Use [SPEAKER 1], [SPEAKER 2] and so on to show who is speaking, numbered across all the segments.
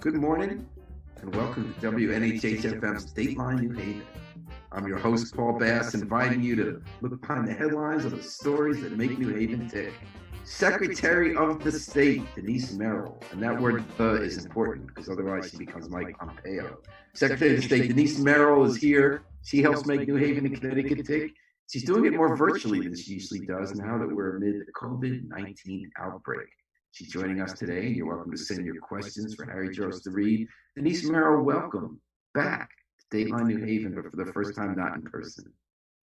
[SPEAKER 1] Good morning, and welcome to WNHH-FM's Dateline New Haven. I'm your host, Paul Bass, inviting you to look behind the headlines of the stories that make New Haven tick. Secretary of the State, Denise Merrill, and that word is important because otherwise she becomes Mike Pompeo. Secretary of the State, Denise Merrill is here. She helps make New Haven and Connecticut tick. She's doing it more virtually than she usually does now that we're amid the COVID-19 outbreak. She's joining us today, and you're welcome to send your questions for Harry Jones to read. Denise Merrill, welcome back to Dateline New Haven, but for the first time, not in person.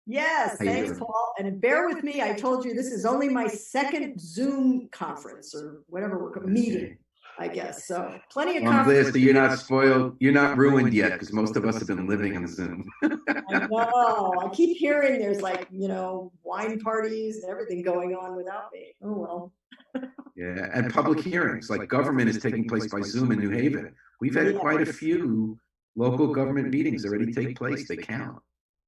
[SPEAKER 2] Yes, thanks, Paul. And bear with me, I told you this is only my second Zoom conference or whatever meeting, I guess. So plenty of
[SPEAKER 1] conferences. I'm glad you're not spoiled, you're not ruined yet, because most of us have been living on Zoom.
[SPEAKER 2] I know. I keep hearing there's wine parties and everything going on without me. Oh, well.
[SPEAKER 1] Yeah, and public hearings, like government is taking place by Zoom in New Haven. We've had quite a few local government meetings already take place. They count.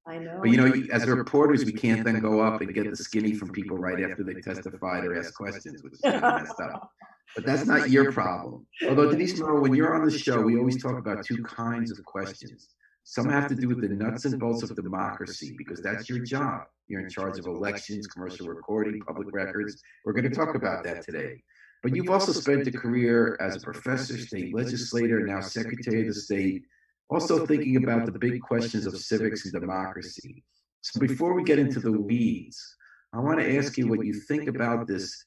[SPEAKER 2] I know.
[SPEAKER 1] But, as reporters, we can't then go up and get the skinny from people right after they testified or ask questions, which is messed up. But that's not your problem. Although, Denise Merrill, when you're on the show, we always talk about two kinds of questions. Some have to do with the nuts and bolts of democracy, because that's your job. You're in charge of elections, commercial recording, public records. We're going to talk about that today. But you've also spent a career as a professor, state legislator, and now Secretary of the State, also thinking about the big questions of civics and democracy. So before we get into the weeds, I want to ask you what you think about this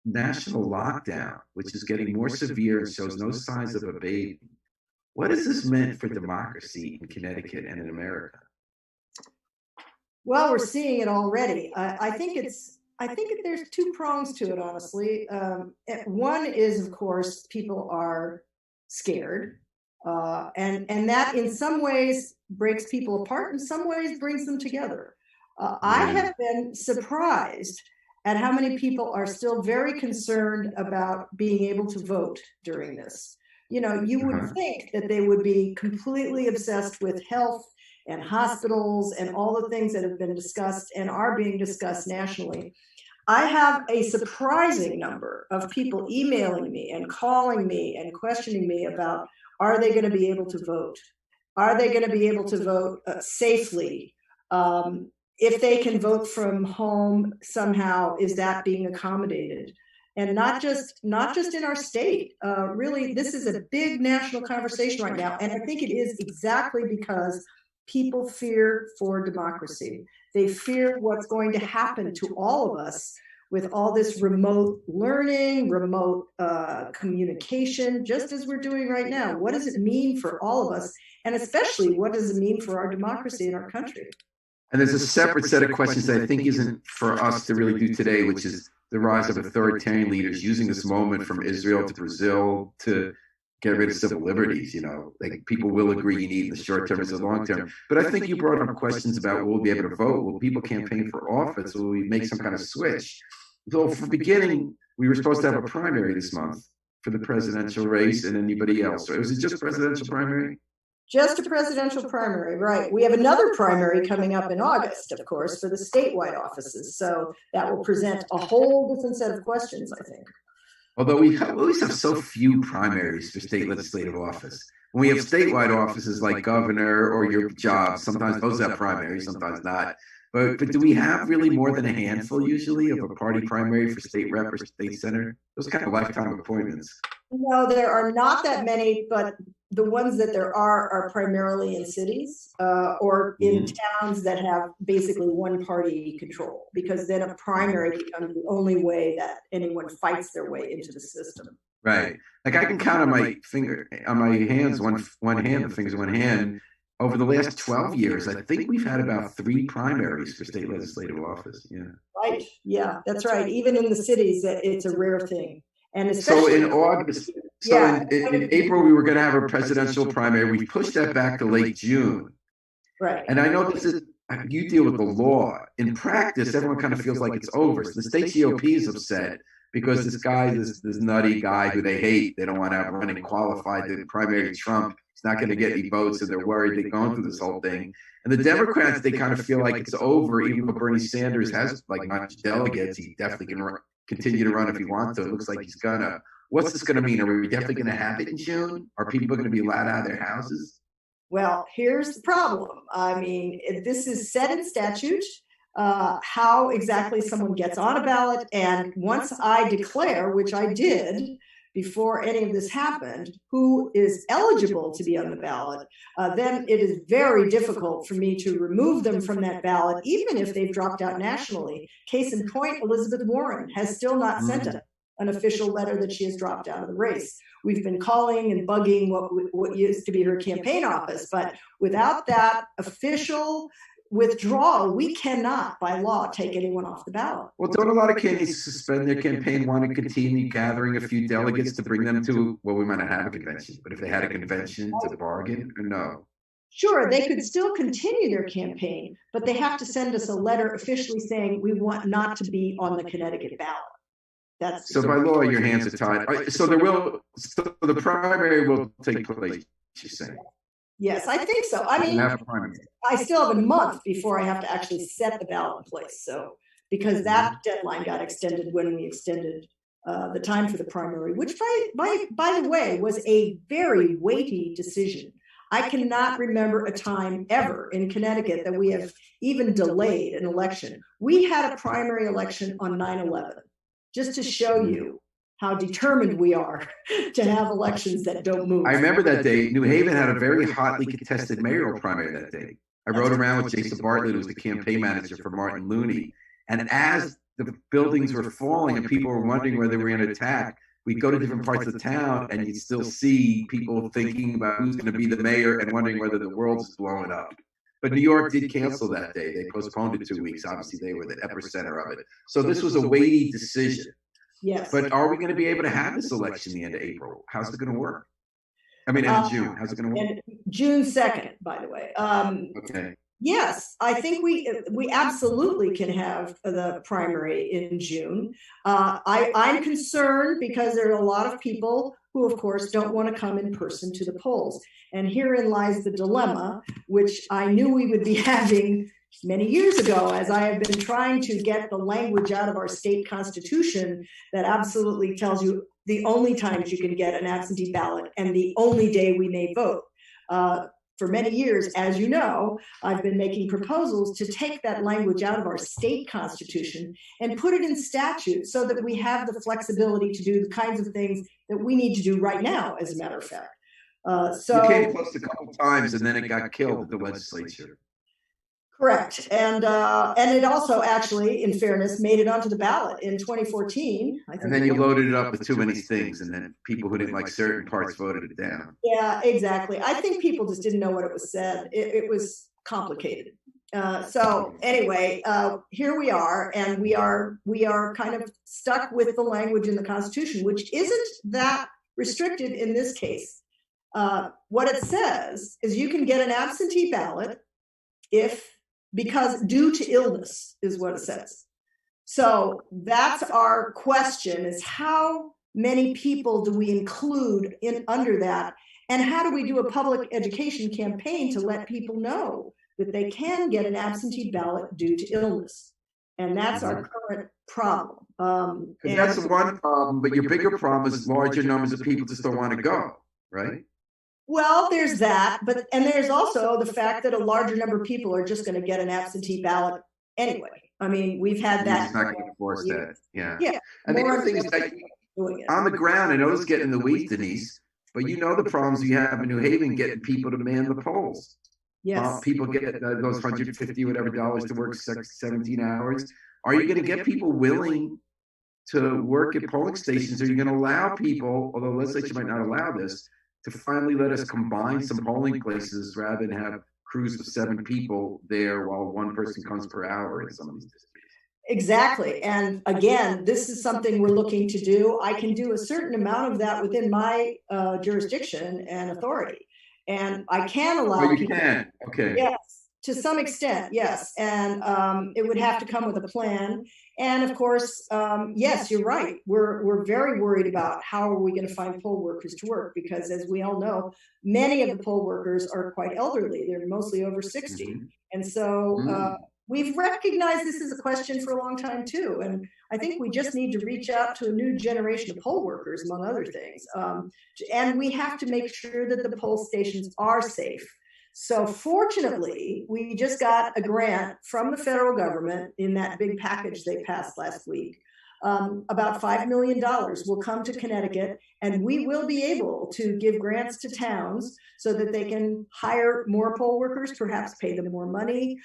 [SPEAKER 1] national lockdown, which is getting more severe and shows no signs of abating. What has this meant for democracy in Connecticut and in America?
[SPEAKER 2] Well, we're seeing it already. I think there's two prongs to it, honestly. One is, of course, people are scared, and that in some ways breaks people apart, in some ways brings them together. I have been surprised at how many people are still very concerned about being able to vote during this. You would think that they would be completely obsessed with health and hospitals and all the things that have been discussed and are being discussed nationally. I have a surprising number of people emailing me and calling me and questioning me about, are they going to be able to vote? Are they going to be able to vote safely? If they can vote from home somehow, is that being accommodated? And not just in our state. Really, this is a big national conversation right now. And I think it is exactly because people fear for democracy. They fear what's going to happen to all of us with all this remote learning, remote communication, just as we're doing right now. What does it mean for all of us? And especially, what does it mean for our democracy in our country?
[SPEAKER 1] And there's a separate set of questions that I think isn't for us to really do today, which is the rise of authoritarian leaders using this moment from Israel to Brazil to get rid of civil liberties. Like people will agree you need in the short term as the long term. But I think you brought up questions about will we be able to vote? Will people campaign for office? Will we make some kind of switch? So for beginning, we were supposed to have a primary this month for the presidential race and anybody else. So was it just presidential primary?
[SPEAKER 2] Just a presidential primary, right. We have another primary coming up in August, of course, for the statewide offices. So that will present a whole different set of questions, I think.
[SPEAKER 1] Although we always have so few primaries for state legislative office. When we have statewide offices like governor or your job, sometimes those have primaries, sometimes not. But do we have really more than a handful usually of a party primary for state rep or state senator? Those kind of lifetime appointments.
[SPEAKER 2] No, there are not that many, but the ones that there are primarily in cities or in towns that have basically one party control, because then a primary becomes the only way that anyone fights their way into the system.
[SPEAKER 1] Right. Like I can count on my hands, one hand, the fingers of one hand. Over the last 12 years, I think we've had about 3 primaries for state legislative office. Yeah.
[SPEAKER 2] Right. Yeah, that's right. Even in the cities, it's a rare thing. And
[SPEAKER 1] so in August, in April, we were going to have a presidential primary. We pushed that back to late June.
[SPEAKER 2] Right.
[SPEAKER 1] And I know you deal with the law. In practice, everyone kind of feels like it's over. So the state GOP is upset because this nutty guy who they hate, they don't want to have running qualified the primary Trump. He's not going to get any votes, and they're worried they're going through this whole thing. And the Democrats, they kind of feel like it's over, even though Bernie Sanders has not much delegates. He definitely can continue to run if he wants to. It looks like he's gonna. what's this going to mean? Are we definitely going to have it in June? Are people going to be allowed out of their houses?
[SPEAKER 2] Well, here's the problem. I mean, this is set in statute, how exactly someone gets on a ballot. And once I declare, which I did before any of this happened, who is eligible to be on the ballot, then it is very difficult for me to remove them from that ballot, even if they've dropped out nationally. Case in point, Elizabeth Warren has still not sent an official letter that she has dropped out of the race. We've been calling and bugging what used to be her campaign office, but without that official withdrawal, we cannot, by law, take anyone off the ballot.
[SPEAKER 1] Well, don't a lot of candidates suspend their campaign, want to continue gathering a few delegates to bring them to, well, we might not have a convention, but if they had a convention to bargain, or no?
[SPEAKER 2] Sure, they could still continue their campaign, but they have to send us a letter officially saying we want not to be on the Connecticut ballot. That's
[SPEAKER 1] so by law, your hands are tied. So the primary will take place, you're saying?
[SPEAKER 2] Yes, I think so. I mean, I still have a month before I have to actually set the ballot in place. So, because that deadline got extended when we extended the time for the primary, which by the way, was a very weighty decision. I cannot remember a time ever in Connecticut that we have even delayed an election. We had a primary election on 9/11, just to show you how determined we are to have elections that don't move.
[SPEAKER 1] I remember that day. New Haven had a very hotly contested mayoral primary that day. I rode around with Jason Bartlett, who was the campaign manager for Martin Looney. And as the buildings were falling and people were wondering whether we were going to attack, we'd go to different parts of the town and you'd still see people thinking about who's going to be the mayor and wondering whether the world's blowing up. But New York did cancel that day. They postponed it 2 weeks. Obviously, they were the epicenter of it. So this was a weighty decision.
[SPEAKER 2] Yes.
[SPEAKER 1] But are we going to be able to have this election the end of April? How's it going to work? I mean, end of June. How's it going to work?
[SPEAKER 2] June 2nd, by the way.
[SPEAKER 1] Okay.
[SPEAKER 2] Yes, I think we absolutely can have the primary in June. I'm concerned because there are a lot of people who, of course, don't want to come in person to the polls. And herein lies the dilemma, which I knew we would be having many years ago, as I have been trying to get the language out of our state constitution that absolutely tells you the only times you can get an absentee ballot and the only day we may vote. For many years, as you know, I've been making proposals to take that language out of our state constitution and put it in statute so that we have the flexibility to do the kinds of things that we need to do right now, as a matter of fact. So
[SPEAKER 1] you came close a couple of times and then it got killed at the legislature.
[SPEAKER 2] Correct. And it also actually, in fairness, made it onto the ballot in 2014. I think.
[SPEAKER 1] And then you loaded it up with too many things, and then people who didn't like certain parts voted it down.
[SPEAKER 2] Yeah, exactly. I think people just didn't know what it was said. It was complicated. So anyway, here we are, and we are kind of stuck with the language in the Constitution, which isn't that restrictive in this case. What it says is you can get an absentee ballot because due to illness is what it says. So that's our question, is how many people do we include under that? And how do we do a public education campaign to let people know that they can get an absentee ballot due to illness? And that's our current problem.
[SPEAKER 1] That's the one problem, but your bigger problem is larger numbers of people just don't want to go, right?
[SPEAKER 2] Well, there's that, and there's also the fact that a larger number of people are just going to get an absentee ballot anyway. I mean, we've had that.
[SPEAKER 1] It's not going to force that. Yeah.
[SPEAKER 2] Yeah.
[SPEAKER 1] And the other thing is that on the ground, I know it's getting in the weeds, Denise, but you know the problems you have in New Haven getting people to man the polls.
[SPEAKER 2] Yes.
[SPEAKER 1] People get those $150 whatever dollars to work 17 hours. Are you going to get people willing to work at polling stations? Are you going to allow people, although the legislature might not allow this, to finally let us combine some polling places rather than have crews of 7 people there while one person comes per hour in some of these districts?
[SPEAKER 2] Exactly. And again, this is something we're looking to do. I can do a certain amount of that within my jurisdiction and authority. And I can allow
[SPEAKER 1] you
[SPEAKER 2] people.
[SPEAKER 1] Can. Okay.
[SPEAKER 2] Yes, to some extent, yes. And it would have to come with a plan. And of course, yes, you're right. We're very worried about how are we going to find poll workers to work, because as we all know, many of the poll workers are quite elderly. They're mostly over 60. And so we've recognized this is a question for a long time too. And I think we just need to reach out to a new generation of poll workers, among other things. And we have to make sure that the poll stations are safe. So fortunately, we just got a grant from the federal government in that big package they passed last week. About $5 million will come to Connecticut, and we will be able to give grants to towns so that they can hire more poll workers, perhaps pay them more money.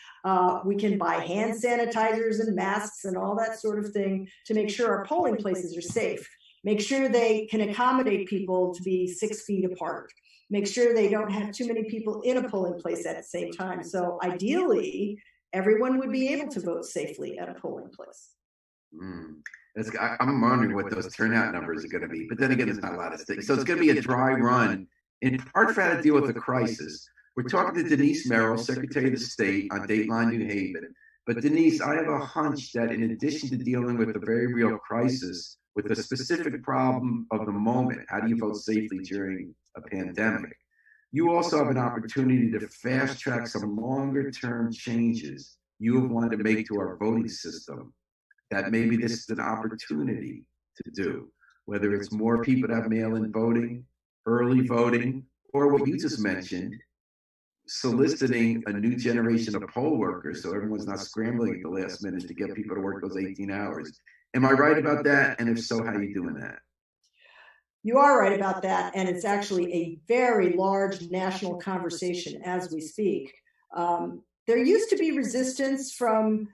[SPEAKER 2] We can buy hand sanitizers and masks and all that sort of thing to make sure our polling places are safe. Make sure they can accommodate people to be 6 feet apart. Make sure they don't have too many people in a polling place at the same time. So ideally, everyone would be able to vote safely at a polling place.
[SPEAKER 1] I'm wondering what those turnout numbers are going to be. But then again, there's not a lot of things. So it's going to be a dry run, in part for how to deal with the crisis. We're talking to Denise Merrill, Secretary of the State, on Dateline New Haven. But Denise, I have a hunch that in addition to dealing with a very real crisis, with the specific problem of the moment, how do you vote safely during a pandemic, you also have an opportunity to fast track some longer term changes you have wanted to make to our voting system, that maybe this is an opportunity to do, whether it's more people to have mail-in voting, early voting, or what you just mentioned, soliciting a new generation of poll workers so everyone's not scrambling at the last minute to get people to work those 18 hours. Am I right about that? And if so, how are you doing that?
[SPEAKER 2] You are right about that, and it's actually a very large national conversation as we speak. There used to be resistance from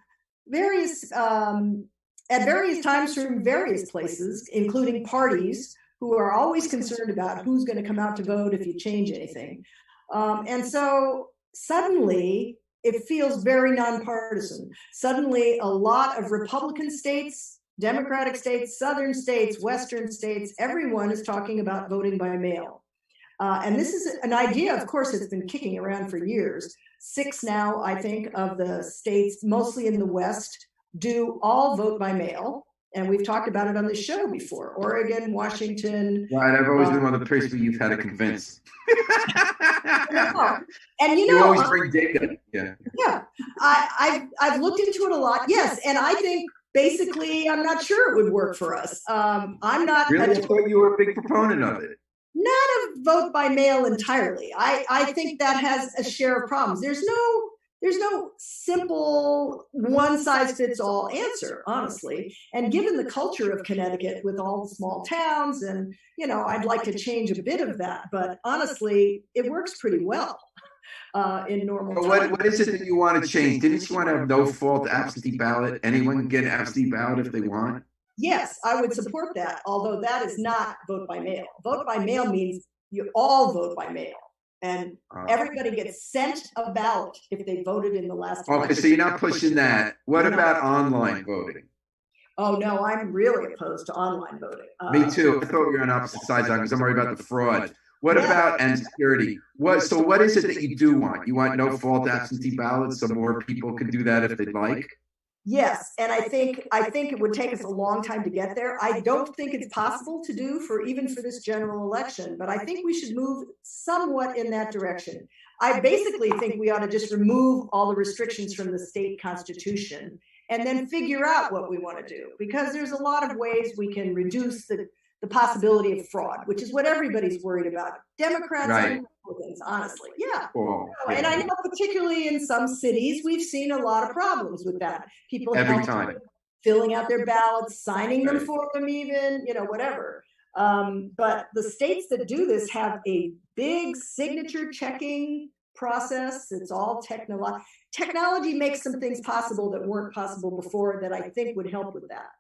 [SPEAKER 2] various at various times from various places, including parties who are always concerned about who's going to come out to vote if you change anything. And so suddenly it feels very nonpartisan. Suddenly a lot of Republican states, Democratic states, Southern states, Western states, everyone is talking about voting by mail. And this is an idea, of course, it's been kicking around for years. 6 now, I think, of the states, mostly in the West, do all vote by mail. And we've talked about it on the show before. Oregon, Washington.
[SPEAKER 1] Right, I've always been one of the people you've had to convince.
[SPEAKER 2] And
[SPEAKER 1] you always bring data.
[SPEAKER 2] Yeah, I've looked into it a lot. Yes, and I think basically I'm not sure it would work for us. I'm not
[SPEAKER 1] really. I thought you were a big proponent of it.
[SPEAKER 2] Not a vote by mail entirely. I think that has a share of problems. There's no simple one size fits all answer, honestly. And given the culture of Connecticut with all the small towns, and I'd like to change a bit of that, but honestly, it works pretty well in normal times.
[SPEAKER 1] What is it that you want to change? Didn't you want to have no fault absentee ballot? Anyone can get an absentee ballot if they want?
[SPEAKER 2] Yes, I would support that, although that is not vote by mail. Vote by mail means you all vote by mail. And everybody gets sent a ballot if they voted in the last election.
[SPEAKER 1] Okay, so you're not pushing that. What about online voting?
[SPEAKER 2] Oh, no, I'm really opposed to online voting.
[SPEAKER 1] Me too. I thought we were on opposite sides because I'm worried about the fraud. What about and security? So what is it that you do want? You want no fault absentee ballots so more people can do that if they'd like?
[SPEAKER 2] Yes, and I think it would take us a long time to get there. I don't think it's possible to do even for this general election, but I think we should move somewhat in that direction. I basically think we ought to just remove all the restrictions from the state constitution and then figure out what we want to do, because there's a lot of ways we can reduce the possibility of fraud, which is what everybody's worried about. Democrats and Republicans, honestly. Yeah. And I know particularly in some cities, we've seen a lot of problems with that. People
[SPEAKER 1] every time
[SPEAKER 2] filling out their ballots, signing them for them even, whatever. But the states that do this have a big signature checking process. It's all technology. Technology makes some things possible that weren't possible before that I think would help with that.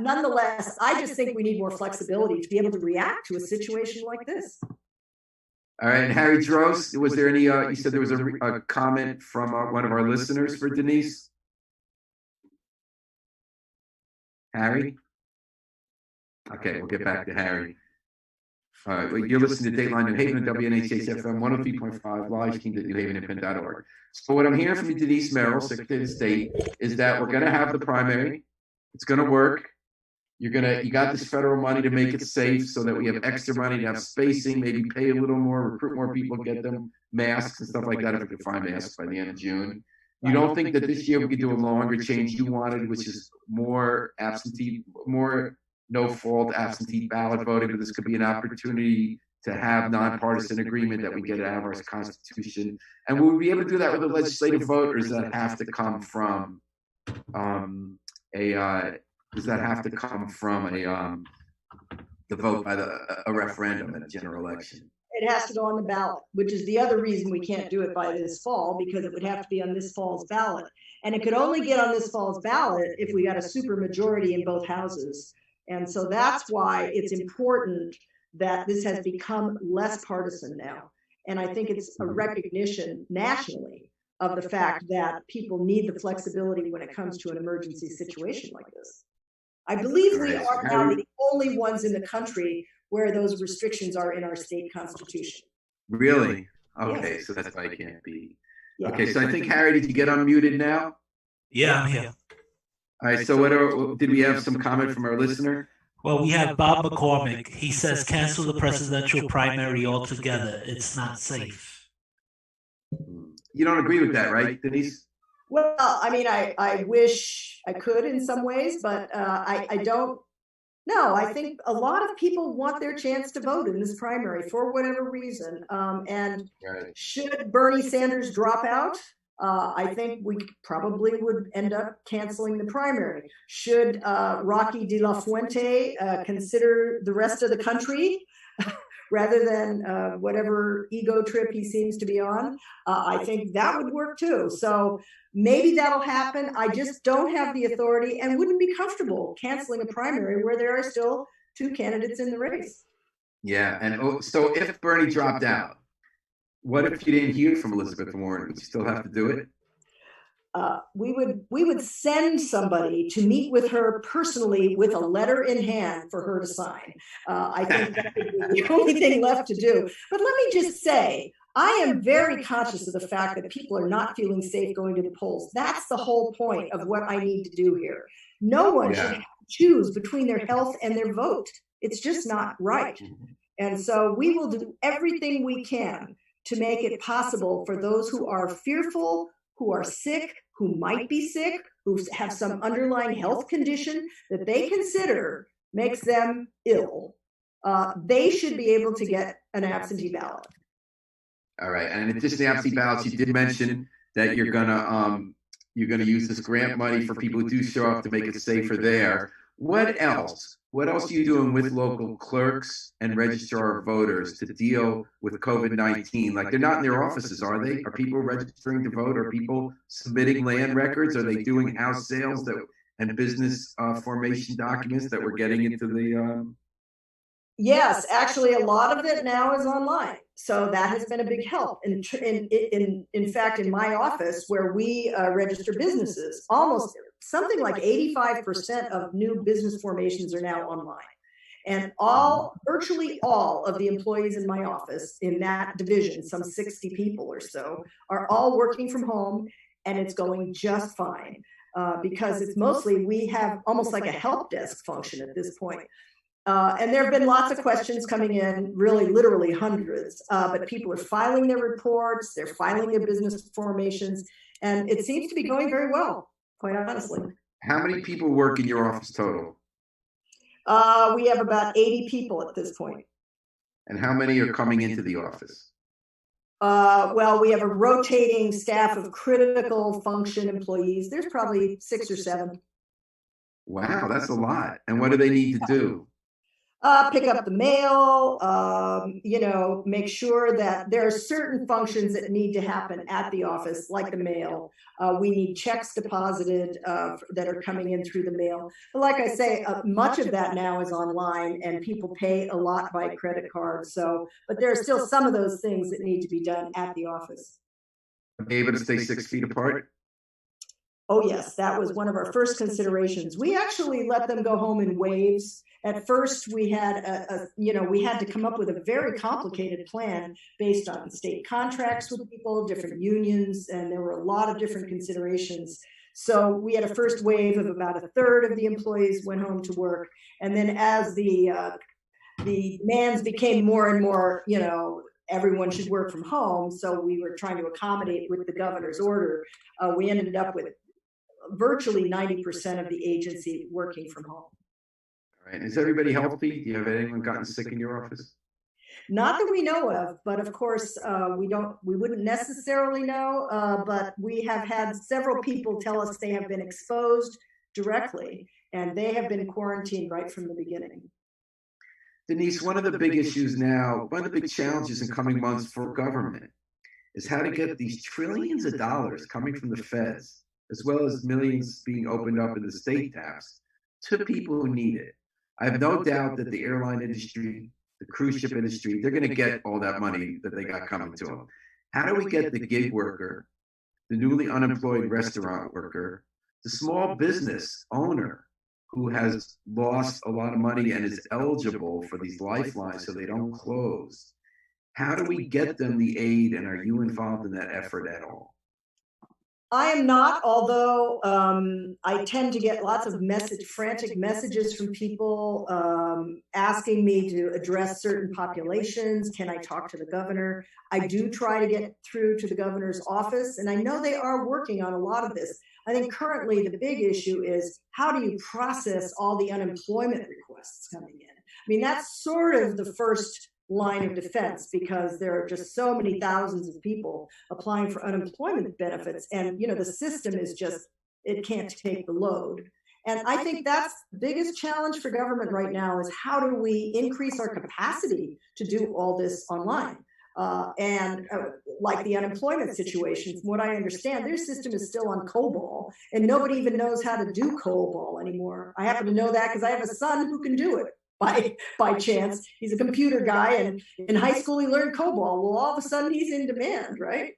[SPEAKER 2] Nonetheless, I just think we need more flexibility to be able to react to a situation like this.
[SPEAKER 1] All right, and Harry Drost, was there any, you said there was a comment from one of our listeners for Denise? Harry? Okay, we'll get back to Harry. All right, well, you're listening to Dateline New Haven, WNHH-FM 103.5, live streamed at newhavenfm.org. So what I'm hearing from Denise Merrill, Secretary of State, is that we're going to have the primary. It's going to work. You got this federal money to make it safe so that we have extra money to have spacing, maybe pay a little more, recruit more people, get them masks and stuff like that if we can find masks by the end of June. You don't think that this year we could do a longer change you wanted, which is more absentee, more no-fault absentee ballot voting, but this could be an opportunity to have nonpartisan agreement that we get out of our Constitution. And will we be able to do that with a legislative vote, or does that have to come from the vote by a referendum in a general election?
[SPEAKER 2] It has to go on the ballot, which is the other reason we can't do it by this fall, because it would have to be on this fall's ballot. And it could only get on this fall's ballot if we got a super majority in both houses. And so that's why it's important that this has become less partisan now. And I think it's a recognition nationally of the fact that people need the flexibility when it comes to an emergency situation like this. I believe we are now the only ones in the country where those restrictions are in our state constitution.
[SPEAKER 1] Really? Okay, yes. So that's why it can't be.
[SPEAKER 2] Yeah.
[SPEAKER 1] Okay, so I think, Harry, did you get unmuted now?
[SPEAKER 3] Yeah, I'm here.
[SPEAKER 1] All right, so did we have some comment from our listener?
[SPEAKER 3] Well, we have Bob McCormick. He says cancel the presidential primary altogether. It's not safe.
[SPEAKER 1] You don't agree with that, right, Denise?
[SPEAKER 2] Well, I mean, I wish I could in some ways, but I don't. No, I think a lot of people want their chance to vote in this primary for whatever reason. And should Bernie Sanders drop out, I think we probably would end up canceling the primary. Should Rocky de la Fuente consider the rest of the country rather than whatever ego trip he seems to be on, I think that would work too. So maybe that'll happen. I just don't have the authority and wouldn't be comfortable canceling a primary where there are still two candidates in the race.
[SPEAKER 1] Yeah, and so if Bernie dropped out, what if you didn't hear from Elizabeth Warren? Would you still have to do it?
[SPEAKER 2] We would send somebody to meet with her personally with a letter in hand for her to sign. I think that would be the only thing left to do. But let me just say, I am very conscious of the fact that people are not feeling safe going to the polls. That's the whole point of what I need to do here. No one should have to choose between their health and their vote. It's just not right. And so we will do everything we can to make it possible for those who are fearful, who are sick, who might be sick, who have some underlying health condition that they consider makes them ill. They should be able to get an absentee ballot.
[SPEAKER 1] All right, and in addition to absentee ballots, you did mention that you're gonna use this grant money for people who do show up to make it safer there. What else? What else are you doing with local clerks and registrar of voters to deal with COVID-19? Like, they're not in their offices, are they? Are people registering to vote? Are people submitting land records? Are they doing house sales and business formation documents that we're getting into the?
[SPEAKER 2] Yes, actually, a lot of it now is online. So that has been a big help. In fact, in my office, where we register businesses, almost something like 85% of new business formations are now online. And virtually all of the employees in my office in that division, some 60 people or so, are all working from home, and it's going just fine because it's mostly, we have almost like a help desk function at this point. And there have been lots of questions coming in, really, literally hundreds, but people are filing their reports, they're filing their business formations, and it seems to be going very well, quite honestly.
[SPEAKER 1] How many people work in your office total?
[SPEAKER 2] We have about 80 people at this point.
[SPEAKER 1] And how many are coming into the office?
[SPEAKER 2] Well, we have a rotating staff of critical function employees. There's probably 6 or 7.
[SPEAKER 1] Wow, that's a lot. And what do they need to do?
[SPEAKER 2] Pick up the mail, make sure that there are certain functions that need to happen at the office, like the mail. We need checks deposited that are coming in through the mail. But like I say, much of that now is online, and people pay a lot by credit card. But there are still some of those things that need to be done at the office.
[SPEAKER 1] Are they able to stay 6 feet apart?
[SPEAKER 2] Oh, yes, that was one of our first considerations. We actually let them go home in waves. At first, we had we had to come up with a very complicated plan based on state contracts with people, different unions, and there were a lot of different considerations. So we had a first wave of about a third of the employees went home to work, and then as the demands became more and more, everyone should work from home. So we were trying to accommodate with the governor's order. We ended up with virtually 90% of the agency working from home.
[SPEAKER 1] All right. Is everybody healthy? Do you have anyone gotten sick in your office?
[SPEAKER 2] Not that we know of, but of course, we wouldn't necessarily know, but we have had several people tell us they have been exposed directly, and they have been quarantined right from the beginning.
[SPEAKER 1] Denise, one of the big issues now, one of the big challenges in coming months for government is how to get these trillions of dollars coming from the feds, as well as millions being opened up in the state tax, to people who need it. I have no doubt that the airline industry, the cruise ship industry, they're going to get all that money that they got coming to them. How do we get the gig worker, the newly unemployed restaurant worker, the small business owner who has lost a lot of money and is eligible for these lifelines so they don't close? How do we get them the aid, and are you involved in that effort at all?
[SPEAKER 2] I am not, although I tend to get lots of frantic messages from people asking me to address certain populations. Can I talk to the governor? I do try to get through to the governor's office, and I know they are working on a lot of this. I think currently the big issue is, how do you process all the unemployment requests coming in? I mean, that's sort of the first line of defense, because there are just so many thousands of people applying for unemployment benefits, and the system is just, it can't take the load. And I think that's the biggest challenge for government right now, is how do we increase our capacity to do all this online? Like the unemployment situation, from what I understand, their system is still on COBOL, and nobody even knows how to do COBOL anymore. I happen to know that because I have a son who can do it. By chance, he's a computer guy, and in high school he learned COBOL. Well, all of a sudden he's in demand, right?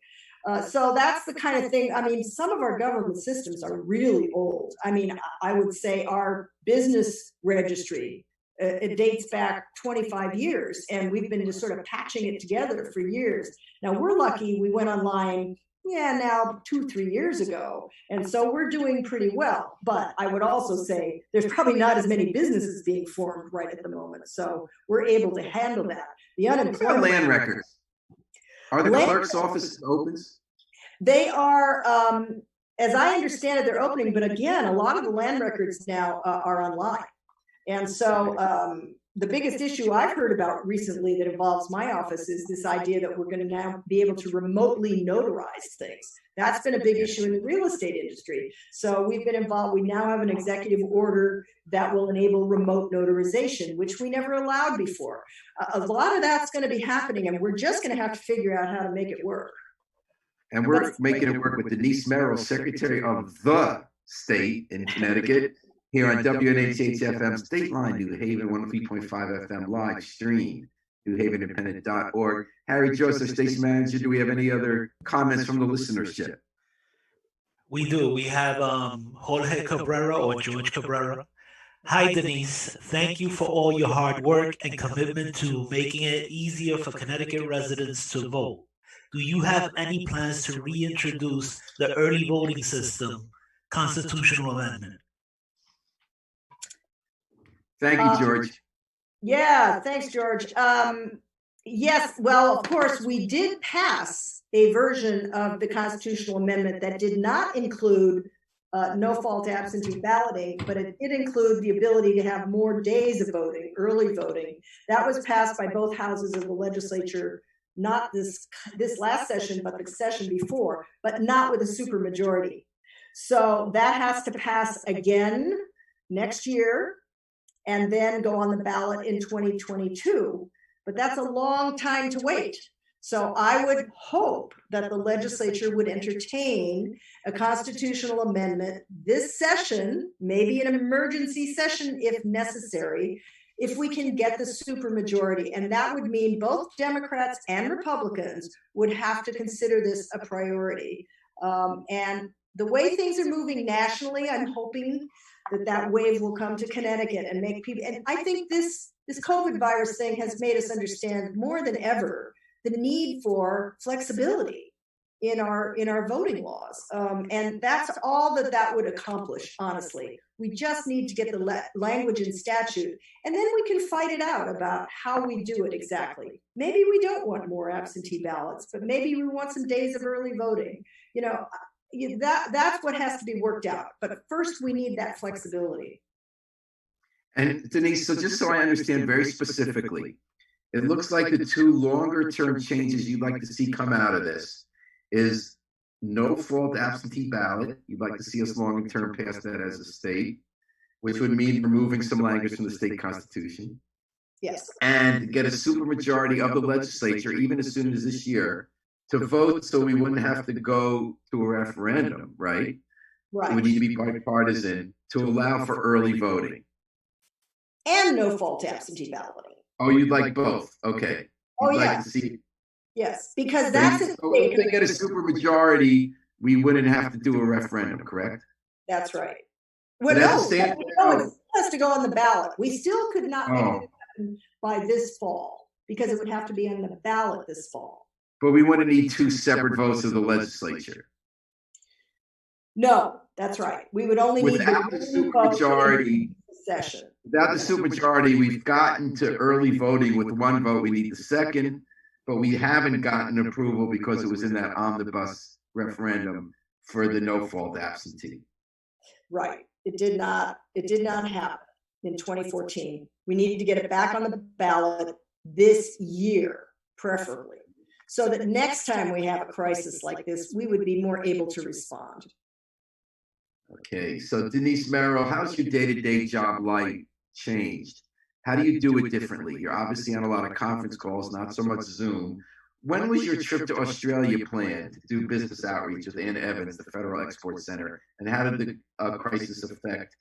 [SPEAKER 2] So that's the kind of thing. I mean, some of our government systems are really old. I mean, I would say our business registry, it dates back 25 years, and we've been just sort of patching it together for years. Now, we're lucky we went online now 2-3 years ago. And so we're doing pretty well. But I would also say there's probably not as many businesses being formed right at the moment. So we're able to handle that. The unemployment
[SPEAKER 1] land records. Are the clerk's offices open?
[SPEAKER 2] They are, as I understand it, they're opening. But again, a lot of the land records now are online. And so the biggest issue I've heard about recently that involves my office is this idea that we're going to now be able to remotely notarize things. That's been a big issue in the real estate industry. So we've been involved. We now have an executive order that will enable remote notarization, which we never allowed before. A lot of that's going to be happening, and we're just going to have to figure out how to make it work.
[SPEAKER 1] And we're making it work with Denise Merrill, Secretary of the State in Connecticut, here on WNHH-FM Dateline, New Haven, 103.5 FM live stream, newhavenindependent.org. Harry Joyce, our station manager, do we have any other comments from the listenership?
[SPEAKER 3] We do. We have Jorge Cabrera or George Cabrera. Hi, Denise. Thank you for all your hard work and commitment to making it easier for Connecticut residents to vote. Do you have any plans to reintroduce the early voting system constitutional amendment?
[SPEAKER 1] Thank you, George.
[SPEAKER 2] Yeah, thanks, George. Yes, well, of course, we did pass a version of the constitutional amendment that did not include no-fault absentee balloting, but it did include the ability to have more days of voting, early voting. That was passed by both houses of the legislature, not this last session, but the session before, but not with a supermajority. So that has to pass again next year, and then go on the ballot in 2022. But that's a long time to wait. So I would hope that the legislature would entertain a constitutional amendment this session, maybe an emergency session if necessary, if we can get the supermajority. And that would mean both Democrats and Republicans would have to consider this a priority. And the way things are moving nationally, I'm hoping that wave will come to Connecticut and make people, and I think this COVID virus thing has made us understand more than ever the need for flexibility in our voting laws. And that's all that would accomplish, honestly. We just need to get the language in statute, and then we can fight it out about how we do it exactly. Maybe we don't want more absentee ballots, but maybe we want some days of early voting. That's what has to be worked out. But first, we need that flexibility.
[SPEAKER 1] And Denise, so just so I understand very specifically, it looks like the two longer term changes you'd like to see come out of this is no fault absentee ballot. You'd like to see us long term pass that as a state, which would mean removing some language from the state constitution.
[SPEAKER 2] Yes.
[SPEAKER 1] And get a supermajority of the legislature, even as soon as this year, to vote so we wouldn't have to go to a referendum, right?
[SPEAKER 2] Right.
[SPEAKER 1] It would need to be bipartisan to allow for early voting.
[SPEAKER 2] And no fault absentee balloting.
[SPEAKER 1] Oh, you'd like both? Okay. You'd like to see.
[SPEAKER 2] Yes, because that's
[SPEAKER 1] so if they get a supermajority, we wouldn't have to do a referendum, correct?
[SPEAKER 2] That's right. Well, no, it has to go on the ballot. We still could not make it happen by this fall because it would have to be on the ballot this fall.
[SPEAKER 1] But we wouldn't need two separate votes of the legislature.
[SPEAKER 2] No, that's right. We would only
[SPEAKER 1] without
[SPEAKER 2] need
[SPEAKER 1] the supermajority
[SPEAKER 2] session.
[SPEAKER 1] Without the supermajority, we've gotten to early voting with one vote. We need the second, but we haven't gotten approval because it was in that omnibus referendum for the no fault absentee.
[SPEAKER 2] Right. It did not happen in 2014. We need to get it back on the ballot this year, preferably, so that next time we have a crisis like this, we would be more able to respond.
[SPEAKER 1] Okay, so Denise Merrill, how's your day-to-day job life changed? How do you do it differently? You're obviously on a lot of conference calls, not so much Zoom. When was your trip to Australia planned to do business outreach with Ann Evans, the Federal Export Center? And how did the crisis affect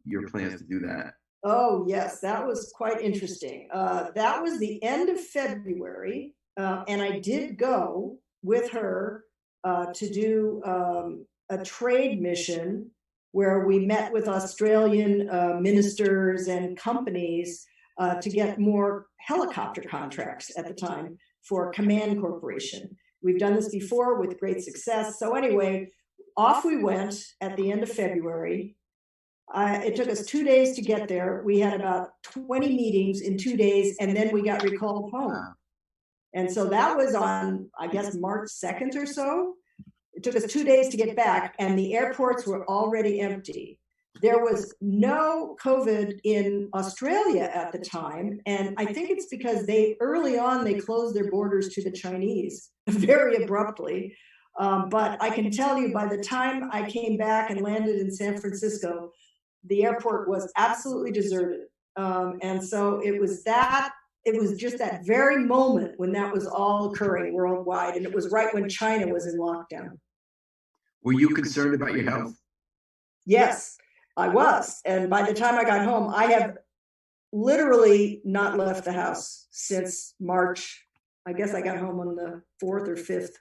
[SPEAKER 1] your plans to do that?
[SPEAKER 2] Oh, yes, that was quite interesting. That was the end of February, and I did go with her to do a trade mission where we met with Australian ministers and companies to get more helicopter contracts at the time for Command Corporation. We've done this before with great success. So anyway, off we went at the end of February. It took us 2 days to get there. We had about 20 meetings in 2 days, and then we got recalled home. And so that was on, I guess, March 2nd or so. It took us 2 days to get back, and the airports were already empty. There was no COVID in Australia at the time, and I think it's because early on they closed their borders to the Chinese very abruptly. But I can tell you, by the time I came back and landed in San Francisco, the airport was absolutely deserted. And so it was just that very moment when that was all occurring worldwide. And it was right when China was in lockdown.
[SPEAKER 1] Were you concerned about your health?
[SPEAKER 2] Yes, I was. And by the time I got home, I have literally not left the house since March. I guess I got home on the 4th or 5th.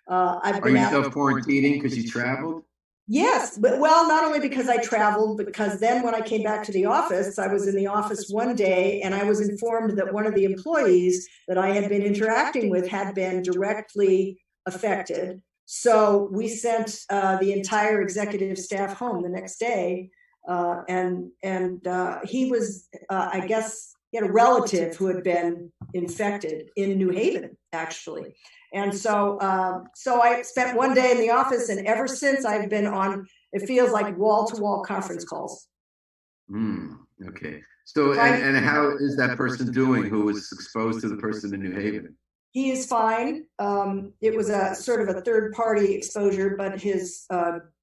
[SPEAKER 1] Are you self-quarantining because you traveled?
[SPEAKER 2] Yes, but well, not only because I traveled, because then when I came back to the office, I was in the office one day and I was informed that one of the employees that I had been interacting with had been directly affected. So we sent the entire executive staff home the next day, and he was, I guess, he had a relative who had been infected in New Haven, actually. And so I spent one day in the office, and ever since I've been on, it feels like wall-to-wall conference calls.
[SPEAKER 1] Okay. So, and how is that person doing who was exposed to the person in New Haven?
[SPEAKER 2] He is fine. It was a sort of a third-party exposure, but his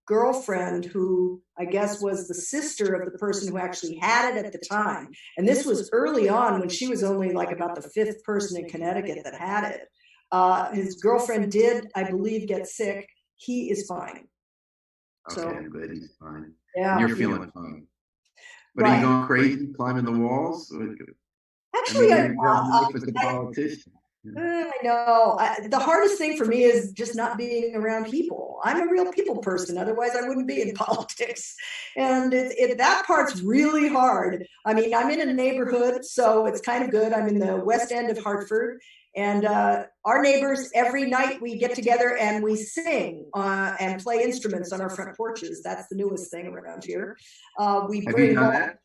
[SPEAKER 2] girlfriend, who I guess was the sister of the person who actually had it at the time, and this was early on when she was only like about the 5th person in Connecticut that had it. His girlfriend did, I believe, get sick. He is fine.
[SPEAKER 1] Okay, I'm glad he's fine.
[SPEAKER 2] Yeah,
[SPEAKER 1] and you're feeling fine. But are you going crazy, climbing the walls?
[SPEAKER 2] Actually,
[SPEAKER 1] I mean, your life as a politician.
[SPEAKER 2] I know. The hardest thing for me is just not being around people. I'm a real people person. Otherwise, I wouldn't be in politics. And that part's really hard. I mean, I'm in a neighborhood, so it's kind of good. I'm in the West End of Hartford. And our neighbors, every night we get together and we sing and play instruments on our front porches. That's the newest thing around here. We
[SPEAKER 1] Have
[SPEAKER 2] bring
[SPEAKER 1] you done that?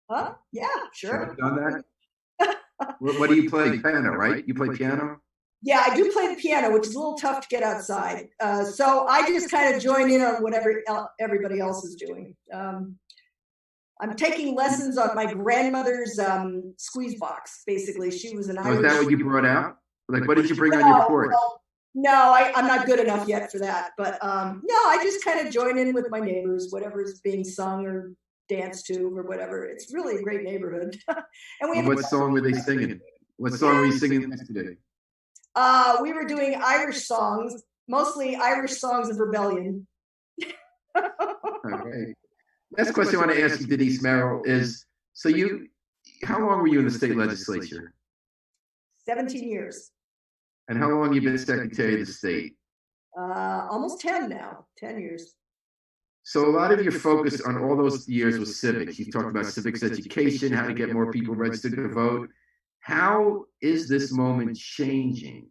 [SPEAKER 2] Huh? Yeah,
[SPEAKER 1] Have
[SPEAKER 2] sure.
[SPEAKER 1] you done that? What do you play? Piano, right? You play piano?
[SPEAKER 2] Yeah, I do play the piano, which is a little tough to get outside. So I just kind of join in on whatever everybody else is doing. I'm taking lessons on my grandmother's squeeze box. Basically, she was an
[SPEAKER 1] Oh, is
[SPEAKER 2] Irish.
[SPEAKER 1] that what you brought out? Like, what did you bring on your porch?
[SPEAKER 2] No, I'm not good enough yet for that. But no, I just kind of join in with my neighbors, whatever's being sung or danced to or whatever. It's really a great neighborhood. And we have
[SPEAKER 1] What song were they singing? What song were you singing yesterday?
[SPEAKER 2] We were doing Irish songs, mostly Irish songs of rebellion.
[SPEAKER 1] Okay. Last question I want to ask you, Denise Merrill, is so how long were you in the state legislature?
[SPEAKER 2] 17 years.
[SPEAKER 1] And how long have you been Secretary of the State?
[SPEAKER 2] Almost 10 now, 10 years.
[SPEAKER 1] So a lot of your focus on all those years was civics. You talked about civics education, how to get more people registered to vote. How is this moment changing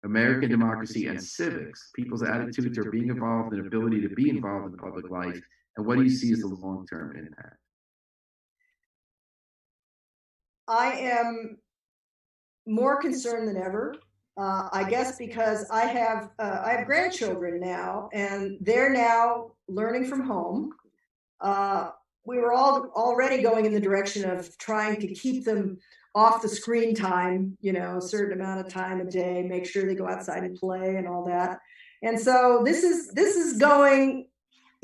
[SPEAKER 1] American democracy and civics, people's attitude to being involved and ability to be involved in public life? And what do you see as the long-term impact?
[SPEAKER 2] I am more concerned than ever. I guess because I have grandchildren now, and they're now learning from home. We were all already going in the direction of trying to keep them off the screen time, a certain amount of time a day, make sure they go outside and play and all that. And so this is going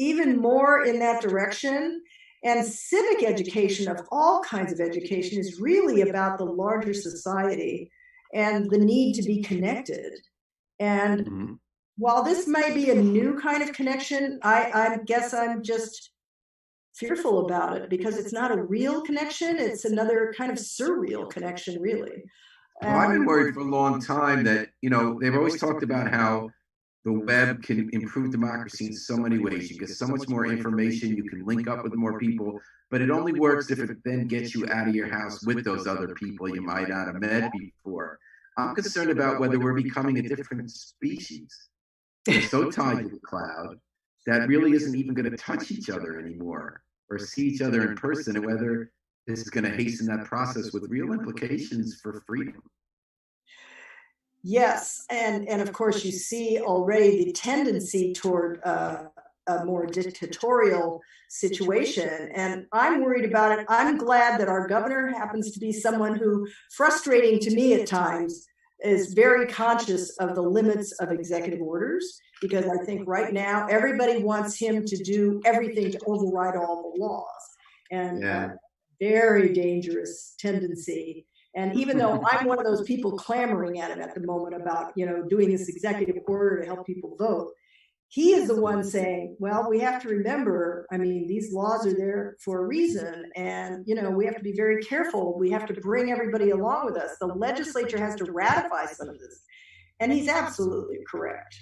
[SPEAKER 2] even more in that direction. And civic education of all kinds of education is really about the larger society and the need to be connected. And while this may be a new kind of connection, I guess I'm just fearful about it because it's not a real connection. It's another kind of surreal connection, really.
[SPEAKER 1] Well, I've been worried for a long time that, they've always talked about how the web can improve democracy in so many ways. You get so much more information, you can link up with more people, but it only works if it then gets you out of your house with those other people you might not have met before. I'm concerned about whether we're becoming a different species. We're so tied to the cloud that really isn't even going to touch each other anymore or see each other in person, and whether this is going to hasten that process with real implications for freedom.
[SPEAKER 2] Yes, and of course you see already the tendency toward a more dictatorial situation, and I'm worried about it. I'm glad that our governor happens to be someone who, frustrating to me at times, is very conscious of the limits of executive orders, because I think right now everybody wants him to do everything to override all the laws, and very dangerous tendency. And even though I'm one of those people clamoring at him at the moment about, doing this executive order to help people vote, he is the one saying, well, we have to remember, these laws are there for a reason. And, we have to be very careful. We have to bring everybody along with us. The legislature has to ratify some of this. And he's absolutely correct.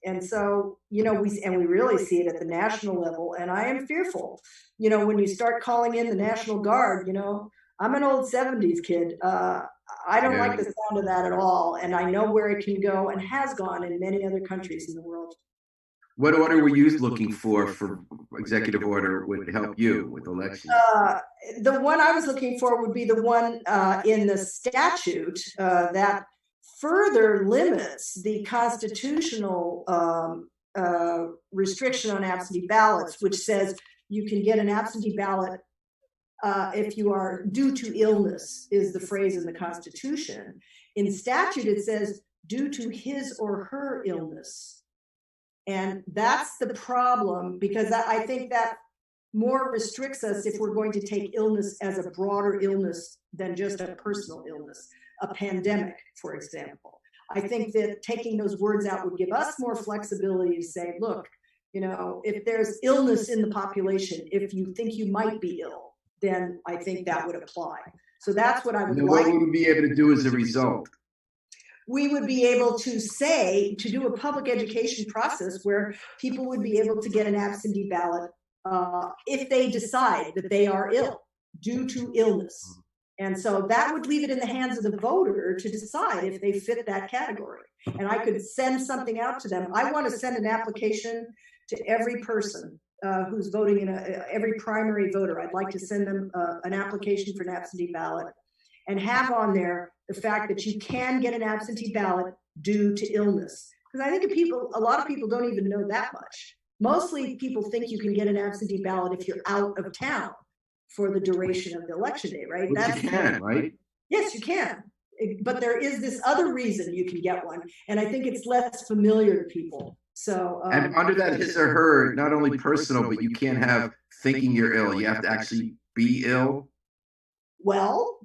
[SPEAKER 2] And so, we really see it at the national level. And I am fearful, when you start calling in the National Guard, I'm an old 70s kid. I don't like the sound of that at all. And I know where it can go and has gone in many other countries in the world.
[SPEAKER 1] What order were you looking for executive order would help you with elections?
[SPEAKER 2] The one I was looking for would be the one in the statute that further limits the constitutional restriction on absentee ballots, which says you can get an absentee ballot if you are due to illness, is the phrase in the Constitution. In statute, it says due to his or her illness. And that's the problem, because I think that more restricts us if we're going to take illness as a broader illness than just a personal illness, a pandemic, for example. I think that taking those words out would give us more flexibility to say, look, if there's illness in the population, if you think you might be ill, then I think that would apply. So that's what I would like.
[SPEAKER 1] What would we be able to do as a result?
[SPEAKER 2] We would be able to do a public education process where people would be able to get an absentee ballot if they decide that they are ill due to illness. And so that would leave it in the hands of the voter to decide if they fit that category. And I could send something out to them. I want to send an application to every person who's voting in every primary voter. I'd like to send them an application for an absentee ballot and have on there the fact that you can get an absentee ballot due to illness. Because I think a lot of people don't even know that much. Mostly people think you can get an absentee ballot if you're out of town for the duration of the election day, right?
[SPEAKER 1] Which you can, right?
[SPEAKER 2] Yes, you can. But there is this other reason you can get one. And I think it's less familiar to people. So
[SPEAKER 1] and under that his or her, not only personal, but you can't have thinking you're ill. You have to actually be ill.
[SPEAKER 2] Well,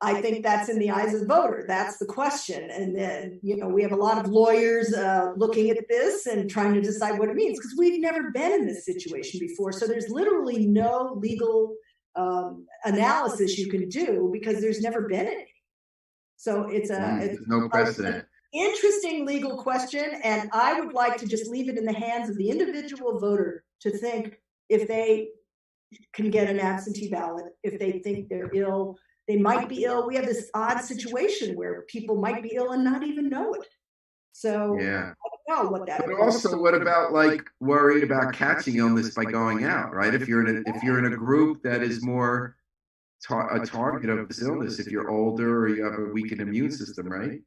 [SPEAKER 2] I think that's in the eyes of the voter. That's the question. And then, we have a lot of lawyers looking at this and trying to decide what it means, because we've never been in this situation before. So there's literally no legal analysis you can do because there's never been any. So it's
[SPEAKER 1] no precedent.
[SPEAKER 2] Interesting legal question, and I would like to just leave it in the hands of the individual voter to think if they can get an absentee ballot, if they think they're ill. They might be ill. We have this odd situation where people might be ill and not even know it. So
[SPEAKER 1] yeah,
[SPEAKER 2] I don't know what that
[SPEAKER 1] but also, what about worried about catching illness by going out, right? If you're in a group that is more a target of this illness, if you're older or you have a weakened immune system, right?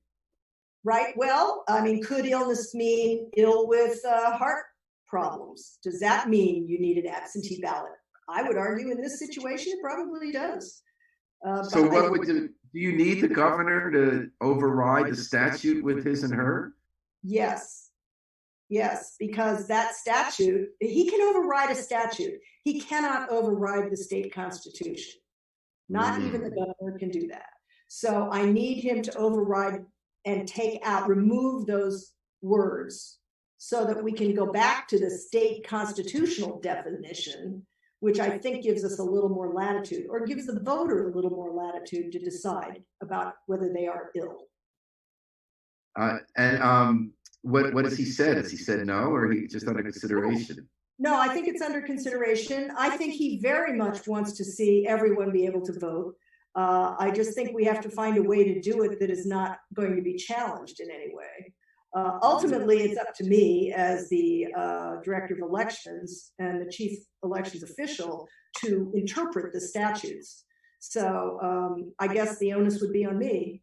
[SPEAKER 2] Right. Well, I mean, could illness mean ill with heart problems? Does that mean you need an absentee ballot? I would argue in this situation, it probably does.
[SPEAKER 1] So what do you need the governor to override the statute with his and her?
[SPEAKER 2] Yes, because that statute, he can override a statute. He cannot override the state constitution. Not even the governor can do that. So I need him to override and remove those words so that we can go back to the state constitutional definition, which I think gives us a little more latitude, or gives the voter a little more latitude to decide about whether they are ill.
[SPEAKER 1] What has he said? Has he said no, or he just under consideration?
[SPEAKER 2] No, I think it's under consideration. I think he very much wants to see everyone be able to vote. I just think we have to find a way to do it that is not going to be challenged in any way. Ultimately, it's up to me as the director of elections and the chief elections official to interpret the statutes. So I guess the onus would be on me.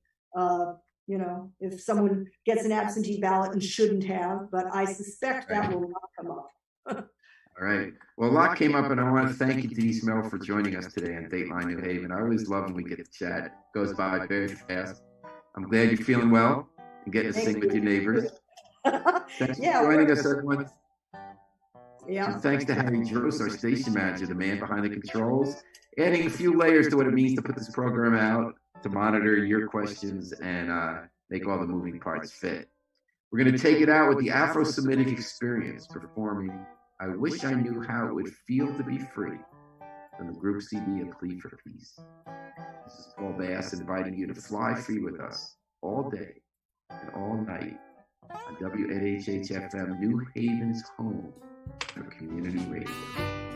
[SPEAKER 2] If someone gets an absentee ballot and shouldn't have, but I suspect that will not come up.
[SPEAKER 1] All right. Well, a lot came up, and I want to thank you, Denise, Merrill, for joining us today on Dateline New Haven. I always love when we get to chat. It goes by very fast. I'm glad you're feeling well and getting to sing with your neighbors. Thanks for joining us, everyone.
[SPEAKER 2] Yeah.
[SPEAKER 1] And thanks to Harry Drost, our station manager, the man behind the controls, adding a few layers to what it means to put this program out, to monitor your questions and make all the moving parts fit. We're going to take it out with the Afro-Semitic Experience performing I Wish I Knew How It Would Feel to Be Free from the group CD A Plea for Peace. This is Paul Bass inviting you to fly free with us all day and all night on WNHH-FM, New Haven's home for community radio.